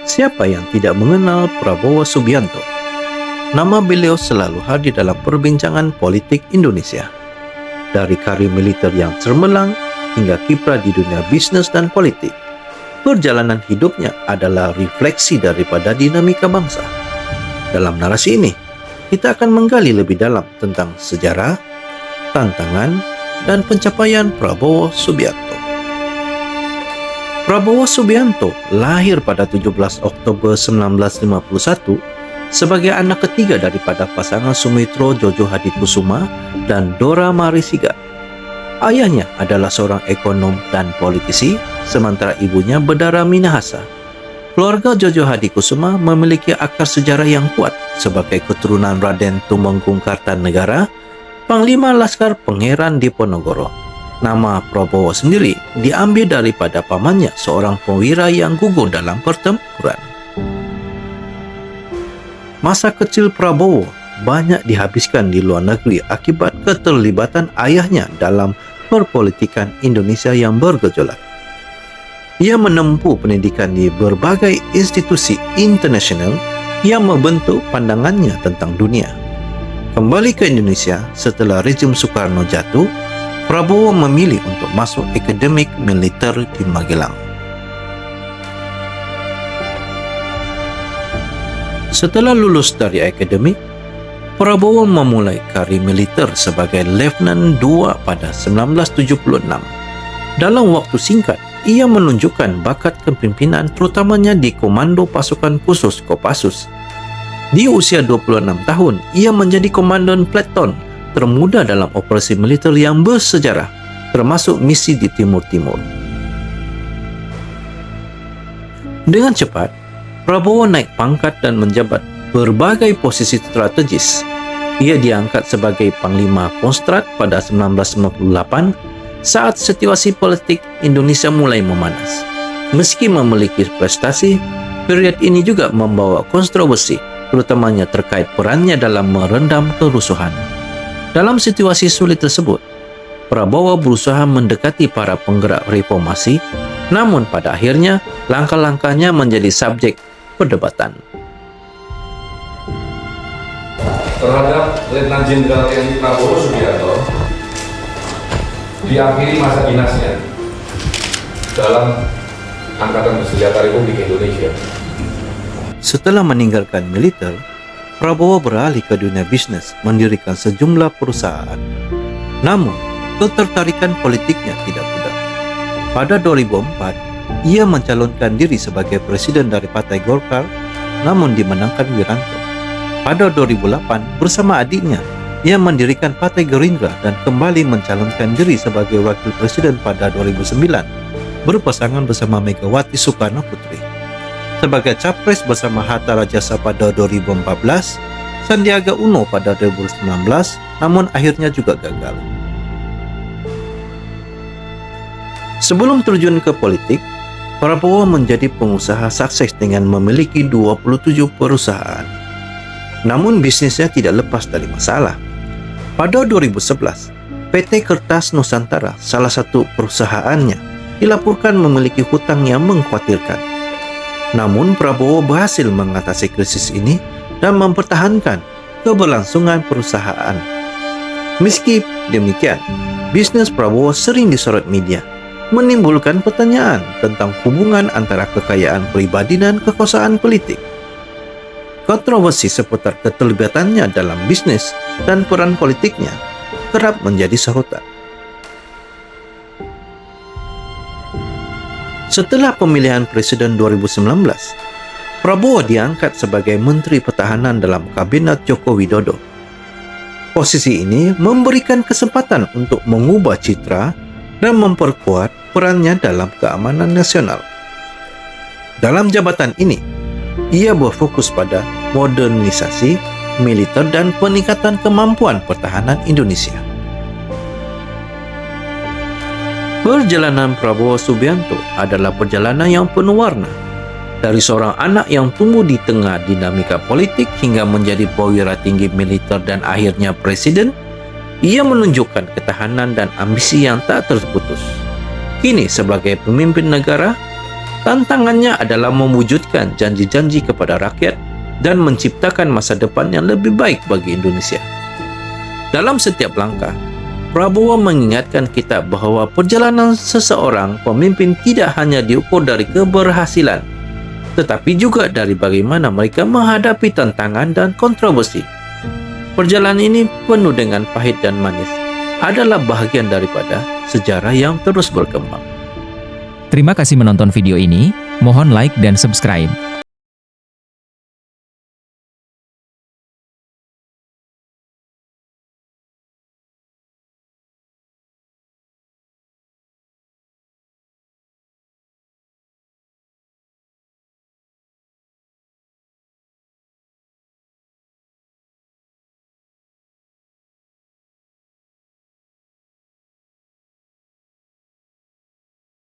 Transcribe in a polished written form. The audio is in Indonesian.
Siapa yang tidak mengenal Prabowo Subianto? Nama beliau selalu hadir dalam perbincangan politik Indonesia. Dari karir militer yang cemerlang hingga kiprah di dunia bisnis dan politik, perjalanan hidupnya adalah refleksi daripada dinamika bangsa. Dalam narasi ini, kita akan menggali lebih dalam tentang sejarah, tantangan, dan pencapaian Prabowo Subianto. Prabowo Subianto lahir pada 17 Oktober 1951 sebagai anak ketiga daripada pasangan Sumitro Jojo Hadikusuma dan Dora Marisiga. Ayahnya adalah seorang ekonom dan politisi, sementara ibunya berdarah Minahasa. Keluarga Jojo Hadikusuma memiliki akar sejarah yang kuat sebagai keturunan Raden Tumenggung Kartanegara, Panglima Laskar Pangeran Diponegoro. Nama Prabowo sendiri diambil daripada pamannya, seorang perwira yang gugur dalam pertempuran. Masa kecil Prabowo banyak dihabiskan di luar negeri akibat keterlibatan ayahnya dalam perpolitikan Indonesia yang bergejolak. Ia menempuh pendidikan di berbagai institusi internasional yang membentuk pandangannya tentang dunia. Kembali ke Indonesia setelah rejim Soekarno jatuh, Prabowo memilih untuk masuk akademik militer di Magelang. Setelah lulus dari akademik, Prabowo memulai karir militer sebagai Letnan II pada 1976. Dalam waktu singkat, ia menunjukkan bakat kepimpinan terutamanya di Komando Pasukan Khusus Kopassus. Di usia 26 tahun, ia menjadi komandan Platon termuda dalam operasi militer yang bersejarah, termasuk misi di Timur Timur. Dengan cepat, Prabowo naik pangkat dan menjabat berbagai posisi strategis. Ia diangkat sebagai Panglima Kostrad pada 1998 saat situasi politik Indonesia mulai memanas. Meski memiliki prestasi, period ini juga membawa kontroversi, terutamanya terkait perannya dalam meredam kerusuhan. Dalam situasi sulit tersebut, Prabowo berusaha mendekati para penggerak reformasi, namun pada akhirnya langkah-langkahnya menjadi subjek perdebatan. Terhadap Letnan Jenderal TNI Prabowo Subianto diakhiri masa dinasnya dalam Angkatan Bersenjata Republik Indonesia. Setelah meninggalkan militer, Prabowo beralih ke dunia bisnis, mendirikan sejumlah perusahaan. Namun, ketertarikan politiknya tidak mudah. Pada 2004, ia mencalonkan diri sebagai presiden dari Partai Golkar, namun dimenangkan Wiranto. Pada 2008, bersama adiknya, ia mendirikan Partai Gerindra dan kembali mencalonkan diri sebagai wakil presiden pada 2009, berpasangan bersama Megawati Soekarno Putri. Sebagai capres bersama Hatta Rajasa pada 2014, Sandiaga Uno pada 2019, namun akhirnya juga gagal. Sebelum terjun ke politik, Prabowo menjadi pengusaha sukses dengan memiliki 27 perusahaan. Namun bisnisnya tidak lepas dari masalah. Pada 2011, PT Kertas Nusantara, salah satu perusahaannya, dilaporkan memiliki hutang yang mengkhawatirkan. Namun Prabowo berhasil mengatasi krisis ini dan mempertahankan keberlangsungan perusahaan. Meski demikian, bisnis Prabowo sering disorot media, menimbulkan pertanyaan tentang hubungan antara kekayaan pribadi dan kekuasaan politik. Kontroversi seputar keterlibatannya dalam bisnis dan peran politiknya kerap menjadi sorotan. Setelah pemilihan presiden 2019, Prabowo diangkat sebagai Menteri Pertahanan dalam Kabinet Joko Widodo. Posisi ini memberikan kesempatan untuk mengubah citra dan memperkuat perannya dalam keamanan nasional. Dalam jabatan ini, ia berfokus pada modernisasi militer dan peningkatan kemampuan pertahanan Indonesia. Perjalanan Prabowo Subianto adalah perjalanan yang penuh warna. Dari seorang anak yang tumbuh di tengah dinamika politik hingga menjadi perwira tinggi militer dan akhirnya presiden, ia menunjukkan ketahanan dan ambisi yang tak terputus. Kini sebagai pemimpin negara, Tantangannya adalah mewujudkan janji-janji kepada rakyat dan menciptakan masa depan yang lebih baik bagi Indonesia. Dalam setiap langkah, Prabowo mengingatkan kita bahawa perjalanan seseorang pemimpin tidak hanya diukur dari keberhasilan, tetapi juga dari bagaimana mereka menghadapi tantangan dan kontroversi. Perjalanan ini penuh dengan pahit dan manis, adalah bahagian daripada sejarah yang terus berkembang. Terima kasih menonton video ini, mohon like dan subscribe.